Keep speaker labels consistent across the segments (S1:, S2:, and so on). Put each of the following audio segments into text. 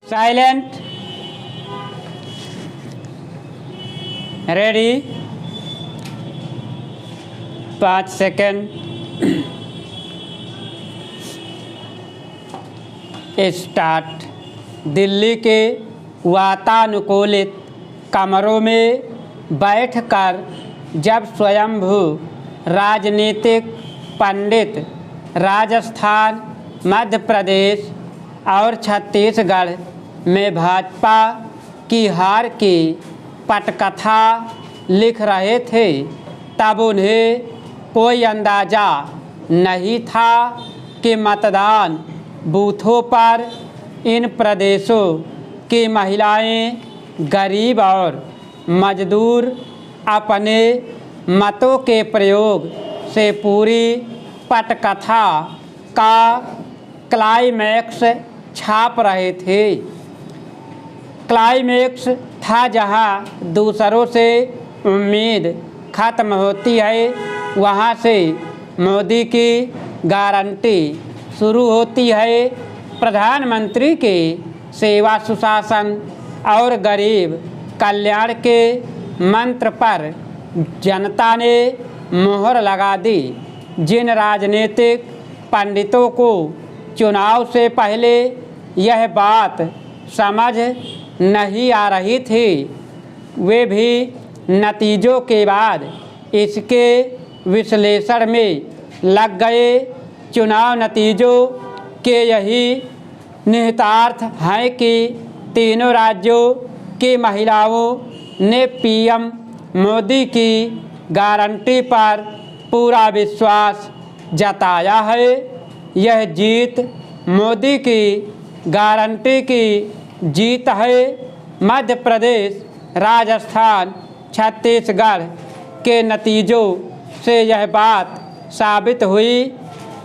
S1: Silent, ready, 5 second. Start. Delhi के वातानुकूलित कमरों में बैठकर जब स्वयंभू राजनीतिक पंडित राजस्थान, मध्य प्रदेश और छत्तीसगढ़ में भाजपा की हार की पटकथा लिख रहे थे, तब उन्हें कोई अंदाज़ा नहीं था कि मतदान बूथों पर इन प्रदेशों की महिलाएं, गरीब और मजदूर अपने मतों के प्रयोग से पूरी पटकथा का क्लाइमैक्स छाप रहे थे। क्लाइमैक्स था जहां दूसरों से उम्मीद खत्म होती है, वहां से मोदी की गारंटी शुरू होती है। प्रधानमंत्री के सेवा, सुशासन और गरीब कल्याण के मंत्र पर जनता ने मोहर लगा दी। जिन राजनीतिक पंडितों को चुनाव से पहले यह बात समझ नहीं आ रही थी, वे भी नतीजों के बाद इसके विश्लेषण में लग गए। चुनाव नतीजों के यही निहितार्थ हैं कि तीनों राज्यों की महिलाओं ने पीएम मोदी की गारंटी पर पूरा विश्वास जताया है। यह जीत मोदी की गारंटी की जीत है। मध्य प्रदेश, राजस्थान, छत्तीसगढ़ के नतीजों से यह बात साबित हुई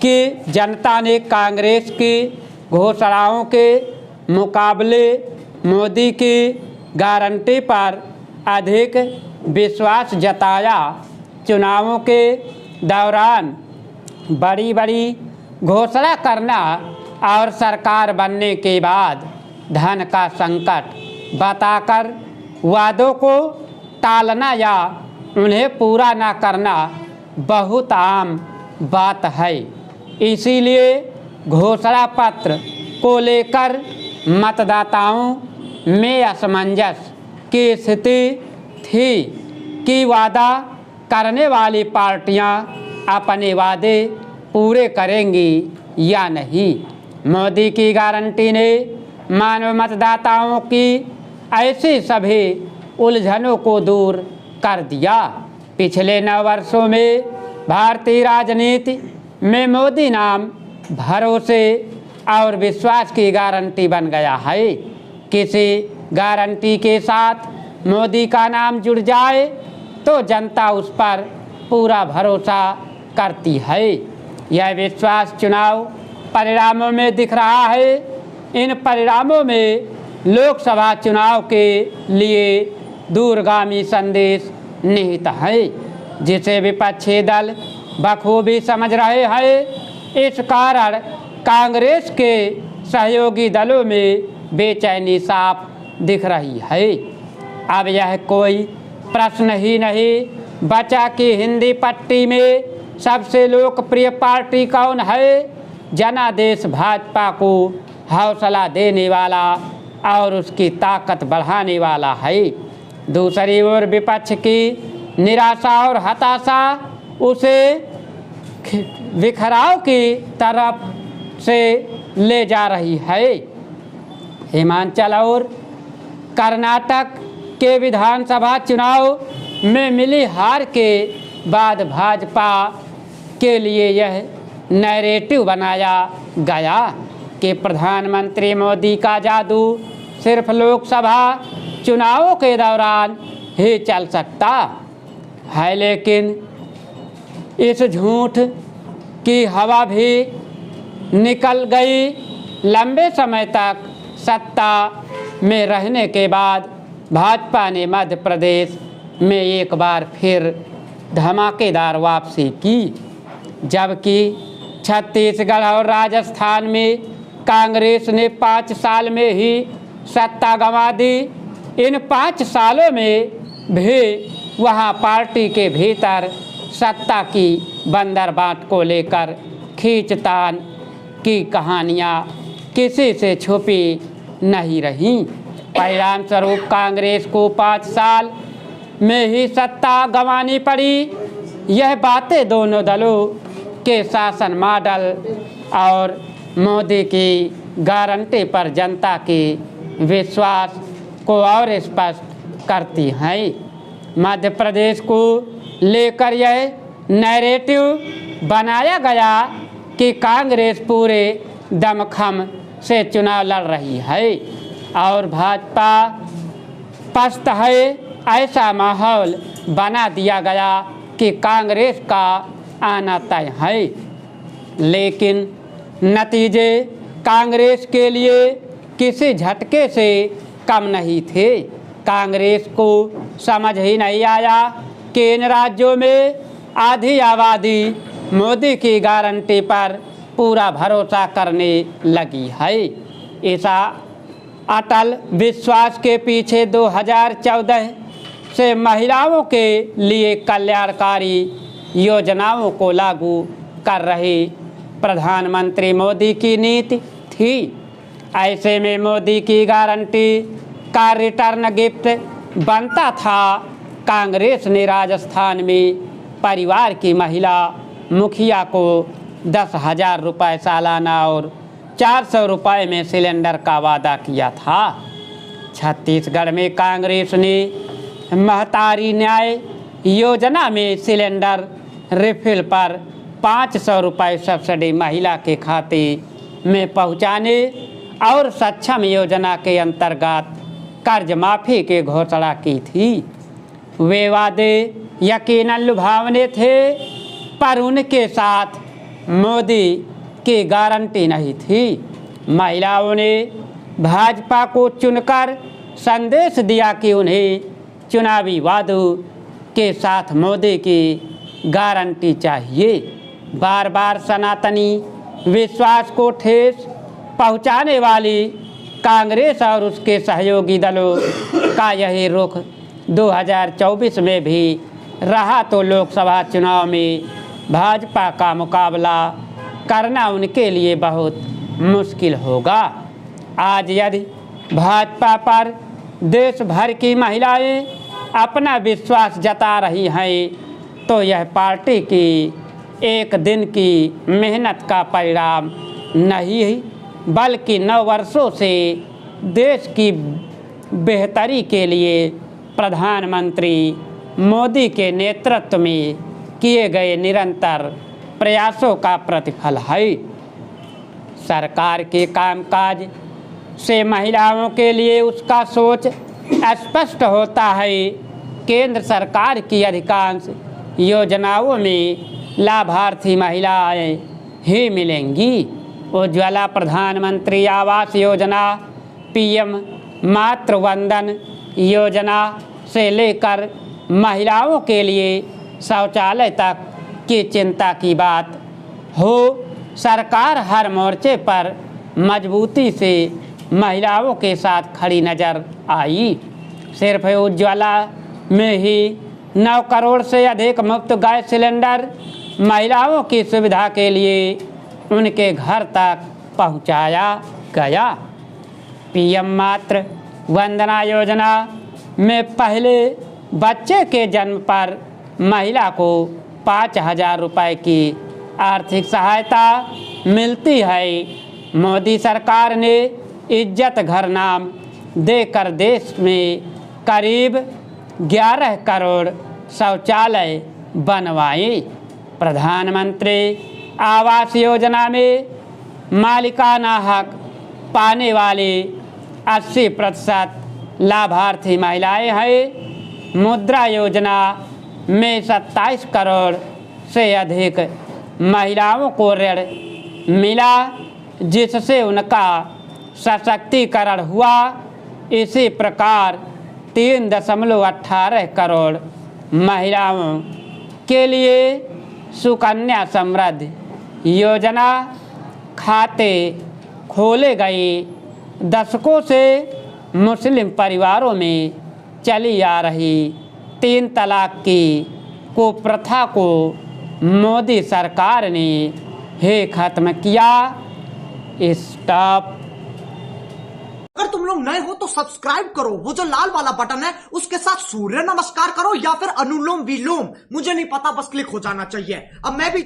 S1: कि जनता ने कांग्रेस की घोषणाओं के मुकाबले मोदी की गारंटी पर अधिक विश्वास जताया। चुनावों के दौरान बड़ी बड़ी घोषणा करना और सरकार बनने के बाद धन का संकट बताकर वादों को टालना या उन्हें पूरा न करना बहुत आम बात है। इसीलिए घोषणा पत्र को लेकर मतदाताओं में असमंजस की स्थिति थी कि वादा करने वाली पार्टियां अपने वादे पूरे करेंगी या नहीं। मोदी की गारंटी ने मानव मतदाताओं की ऐसी सभी उलझनों को दूर कर दिया। पिछले 9 वर्षों में भारतीय राजनीति में मोदी नाम भरोसे और विश्वास की गारंटी बन गया है। किसी गारंटी के साथ मोदी का नाम जुड़ जाए तो जनता उस पर पूरा भरोसा करती है। यह विश्वास चुनाव परिणामों में दिख रहा है। इन परिणामों में लोकसभा चुनाव के लिए दूरगामी संदेश निहित है, जिसे विपक्षी दल बखूबी समझ रहे हैं। इस कारण कांग्रेस के सहयोगी दलों में बेचैनी साफ दिख रही है। अब यह कोई प्रश्न ही नहीं बचा कि हिंदी पट्टी में सबसे लोकप्रिय पार्टी कौन है। जनादेश भाजपा को हौसला देने वाला और उसकी ताकत बढ़ाने वाला है। दूसरी ओर विपक्ष की निराशा और हताशा उसे बिखराव की तरफ से ले जा रही है। हिमाचल और कर्नाटक के विधानसभा चुनाव में मिली हार के बाद भाजपा के लिए यह नैरेटिव बनाया गया कि प्रधानमंत्री मोदी का जादू सिर्फ लोकसभा चुनावों के दौरान ही चल सकता है। लेकिन इस झूठ की हवा भी निकल गई। लंबे समय तक सत्ता में रहने के बाद भाजपा ने मध्य प्रदेश में एक बार फिर धमाकेदार वापसी की, जबकि छत्तीसगढ़ और राजस्थान में कांग्रेस ने 5 साल में ही सत्ता गंवा दी। इन 5 सालों में भी वहाँ पार्टी के भीतर सत्ता की बंदरबाट को लेकर खींचतान की कहानियाँ किसी से छुपी नहीं रहीं। परिणाम स्वरूप कांग्रेस को 5 साल में ही सत्ता गंवानी पड़ी। यह बातें दोनों दलों के शासन मॉडल और मोदी की गारंटी पर जनता के विश्वास को और स्पष्ट करती हैं। मध्य प्रदेश को लेकर यह नैरेटिव बनाया गया कि कांग्रेस पूरे दमखम से चुनाव लड़ रही है और भाजपा पस्त है। ऐसा माहौल बना दिया गया कि कांग्रेस का आना तय है। लेकिन नतीजे कांग्रेस के लिए किसी झटके से कम नहीं थे। कांग्रेस को समझ ही नहीं आया कि इन राज्यों में आधी आबादी मोदी की गारंटी पर पूरा भरोसा करने लगी है। ऐसा अटल विश्वास के पीछे 2014 से महिलाओं के लिए कल्याणकारी योजनाओं को लागू कर रहे प्रधानमंत्री मोदी की नीति थी। ऐसे में मोदी की गारंटी का रिटर्न गिफ्ट बनता था। कांग्रेस ने राजस्थान में परिवार की महिला मुखिया को 10,000 रुपये सालाना और 400 रुपये में सिलेंडर का वादा किया था। छत्तीसगढ़ में कांग्रेस ने महतारी न्याय योजना में सिलेंडर रिफिल पर 500 रुपये सब्सिडी महिला के खाते में पहुंचाने और सक्षम योजना के अंतर्गत कर्ज माफ़ी की घोषणा की थी। वे वादे यकीनन लुभावने थे, पर उनके साथ मोदी की गारंटी नहीं थी। महिलाओं ने भाजपा को चुनकर संदेश दिया कि उन्हें चुनावी वादों के साथ मोदी की गारंटी चाहिए। बार बार सनातनी विश्वास को ठेस पहुंचाने वाली कांग्रेस और उसके सहयोगी दलों का यही रुख 2024 में भी रहा तो लोकसभा चुनाव में भाजपा का मुकाबला करना उनके लिए बहुत मुश्किल होगा। आज यदि भाजपा पर देश भर की महिलाएं अपना विश्वास जता रही हैं तो यह पार्टी की एक दिन की मेहनत का परिणाम नहीं बल्कि 9 वर्षों से देश की बेहतरी के लिए प्रधानमंत्री मोदी के नेतृत्व में किए गए निरंतर प्रयासों का प्रतिफल है। सरकार के कामकाज से महिलाओं के लिए उसका सोच स्पष्ट होता है। केंद्र सरकार की अधिकांश योजनाओं में लाभार्थी महिलाएं ही मिलेंगी। उज्ज्वला प्रधानमंत्री आवास योजना, पीएम मातृ वंदन योजना से लेकर महिलाओं के लिए शौचालय तक की चिंता की बात हो, सरकार हर मोर्चे पर मजबूती से महिलाओं के साथ खड़ी नजर आई। सिर्फ उज्ज्वला में ही 9 करोड़ से अधिक मुफ्त गैस सिलेंडर महिलाओं की सुविधा के लिए उनके घर तक पहुंचाया गया। पीएम मातृ वंदना योजना में पहले बच्चे के जन्म पर महिला को 5,000 रुपये की आर्थिक सहायता मिलती है। मोदी सरकार ने इज्जत घर नाम देकर देश में करीब 11 करोड़ शौचालय बनवाए। प्रधानमंत्री आवास योजना में मालिकाना हक पाने वाले 80% लाभार्थी महिलाएं हैं। मुद्रा योजना में 27 करोड़ से अधिक महिलाओं को ऋण मिला, जिससे उनका सशक्तिकरण हुआ। इसी प्रकार 3.18 करोड़ महिलाओं के लिए सुकन्या समृद्धि योजना खाते खोले गए। दशकों से मुस्लिम परिवारों में चली आ रही 3 तलाक की कुप्रथा को मोदी सरकार ने ही खत्म किया। स्टॉप।
S2: अगर तुम लोग नए हो तो सब्सक्राइब करो, वो जो लाल वाला बटन है उसके साथ सूर्य नमस्कार करो या फिर अनुलोम विलोम, मुझे नहीं पता, बस क्लिक हो जाना चाहिए। अब मैं भी